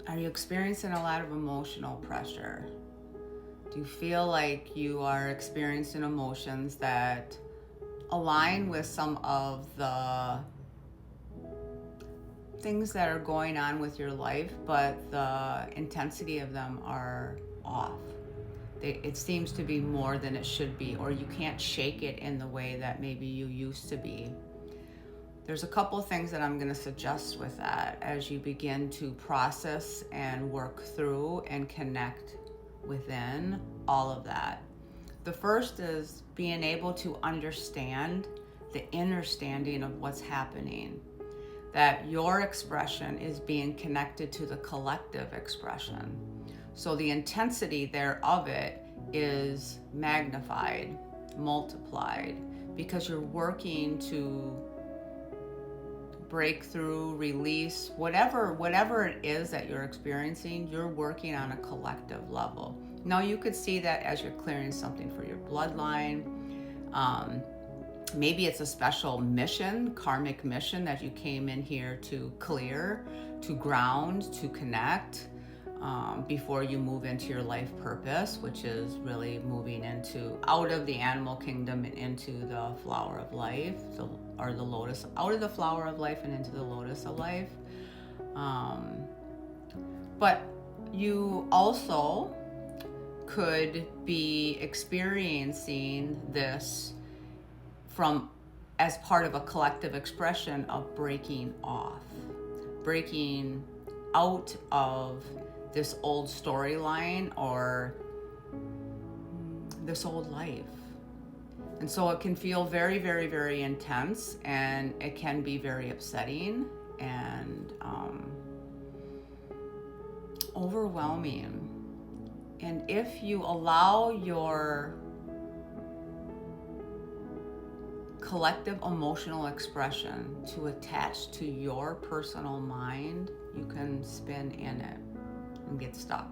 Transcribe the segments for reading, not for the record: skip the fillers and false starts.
Are you experiencing a lot of emotional pressure? Do you feel like you are experiencing emotions that align with some of the things that are going on with your life, but the intensity of them are off? It seems to be more than it should be, or you can't shake it in the way that maybe you used to be. There's a couple of things that I'm going to suggest with that as you begin to process and work through and connect within all of that. The first is being able to understand the inner standing of what's happening, that your expression is being connected to the collective expression. So the intensity there of it is magnified, multiplied, because you're working to break through, release, whatever it is that you're experiencing, you're working on a collective level. Now you could see that as you're clearing something for your bloodline. Maybe it's a special mission, karmic mission that you came in here to clear, to ground, to connect, before you move into your life purpose, which is really moving into out of the animal kingdom and into the flower of life, or the lotus, out of the flower of life and into the lotus of life. But you also could be experiencing this from as part of a collective expression of breaking off, breaking out of this old storyline or this old life. And so it can feel very, very, very intense, and it can be very upsetting and overwhelming. And if you allow your collective emotional expression to attach to your personal mind, you can spin in it and get stuck.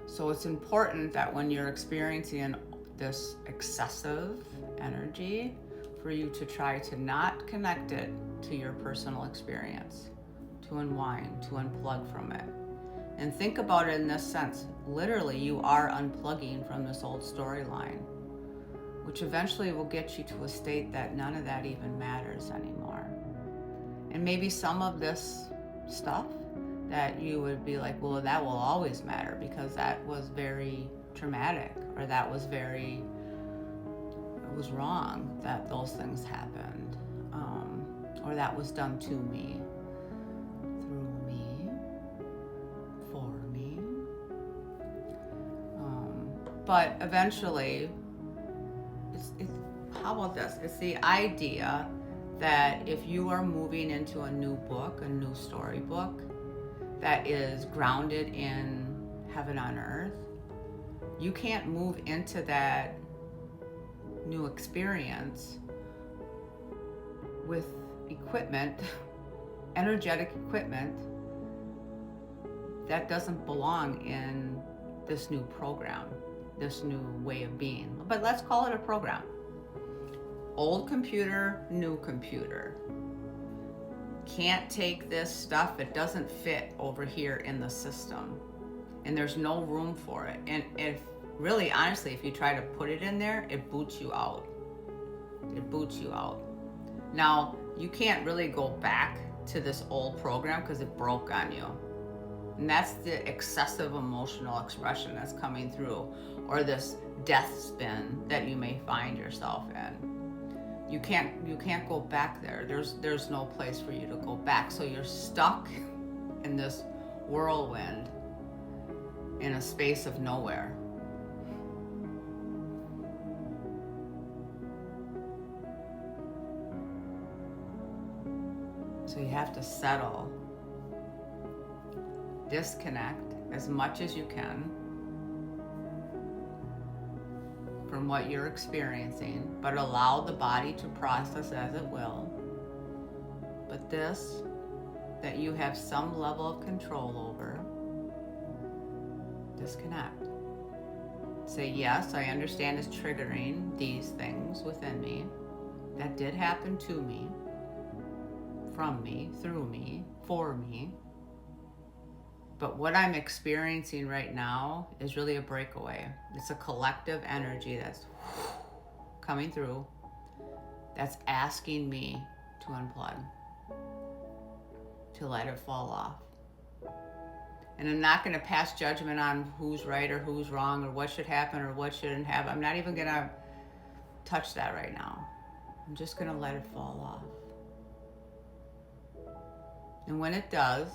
So it's important that when you're experiencing this excessive energy, for you to try to not connect it to your personal experience, to unwind, to unplug from it. And think about it in this sense. Literally, you are unplugging from this old storyline, which eventually will get you to a state that none of that even matters anymore. And maybe some of this stuff that you would be like, well, that will always matter because that was very traumatic, or that was it was wrong that those things happened, or that was done to me, through me, for me. But eventually, how about this? It's the idea that if you are moving into a new book, a new storybook that is grounded in heaven on earth, you can't move into that new experience with equipment, energetic equipment that doesn't belong in this new program, this new way of being. But let's call it a program. Old computer, new computer. Can't take this stuff, it doesn't fit over here in the system. And there's no room for it. And if really, honestly, if you try to put it in there, it boots you out. It boots you out. Now, you can't really go back to this old program because it broke on you. And that's the excessive emotional expression that's coming through, or this death spin that you may find yourself in. You can't go back there. There's no place for you to go back. So you're stuck in this whirlwind in a space of nowhere. So you have to settle, disconnect as much as you can from what you're experiencing, but allow the body to process as it will. But this, that you have some level of control over, disconnect. Say, yes, I understand it's triggering these things within me. That did happen to me, from me, through me, for me. But what I'm experiencing right now is really a breakaway. It's a collective energy that's coming through, that's asking me to unplug, to let it fall off. And I'm not going to pass judgment on who's right or who's wrong or what should happen or what shouldn't happen. I'm not even going to touch that right now. I'm just going to let it fall off. And when it does,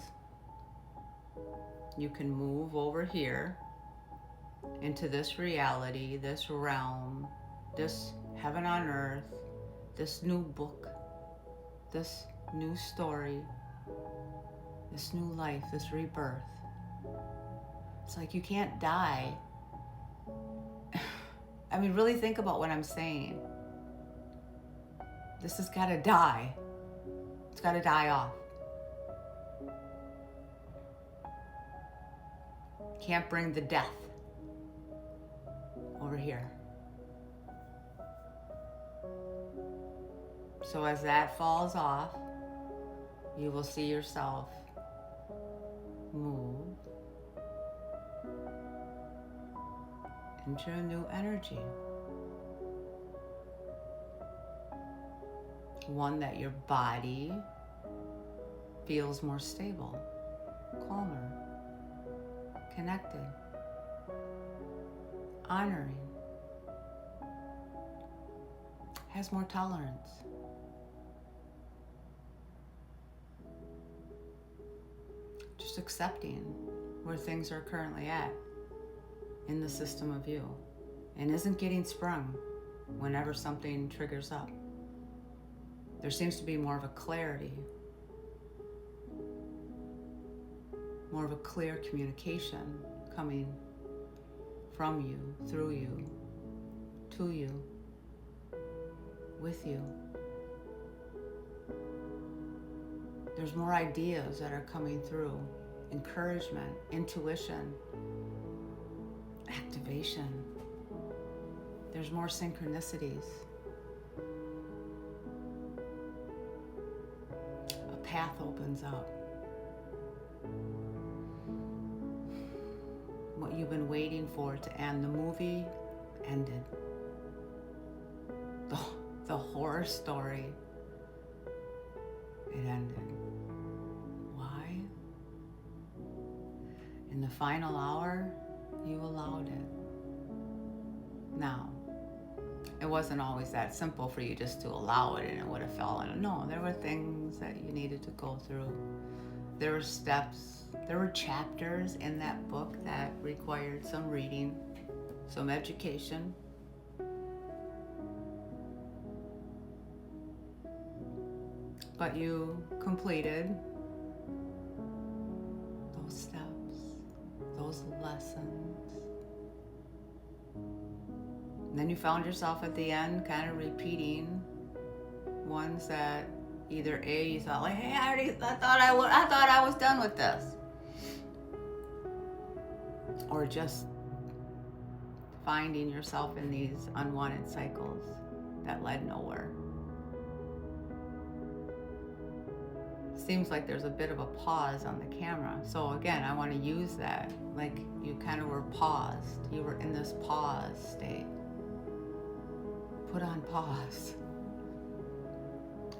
you can move over here into this reality, this realm, this heaven on earth, this new book, this new story, this new life, this rebirth. It's like you can't die. I mean, really think about what I'm saying. This has got to die. It's got to die off. Can't bring the death over here. So as that falls off, you will see yourself move into a new energy. One that your body feels more stable, calmer, connected, honoring, has more tolerance. Just accepting where things are currently at in the system of you, and isn't getting sprung whenever something triggers up. There seems to be more of a clarity, more of a clear communication coming from you, through you, to you, with you. There's more ideas that are coming through, encouragement, intuition, activation. There's more synchronicities. A path opens up. What you've been waiting for to end. The movie ended. The horror story, it ended. Why? In the final hour, you allowed it. Now, it wasn't always that simple for you just to allow it and it would have fallen. No, there were things that you needed to go through. There were steps, there were chapters in that book that required some reading, some education. But you completed those steps, those lessons. And then you found yourself at the end kind of repeating ones that either A, you thought like, hey, I thought I was done with this. Or just finding yourself in these unwanted cycles that led nowhere. Seems like there's a bit of a pause on the camera. So again, I want to use that. Like you kind of were paused. You were in this pause state. Put on pause.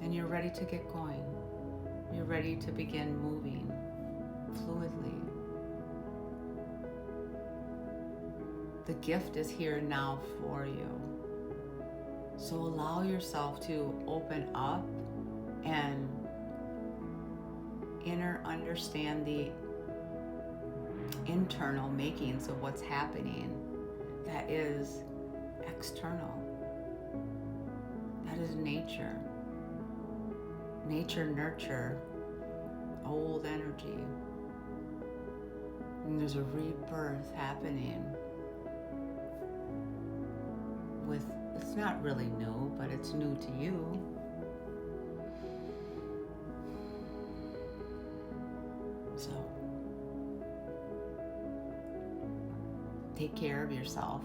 And you're ready to get going. You're ready to begin moving fluidly. The gift is here now for you. So allow yourself to open up and understand the internal makings of what's happening that is external. That is nature. Nature, nurture, old energy. And there's a rebirth happening with, it's not really new, but it's new to you. So, take care of yourself.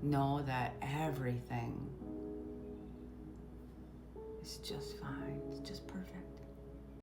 Know that everything is just fine. It's just perfect.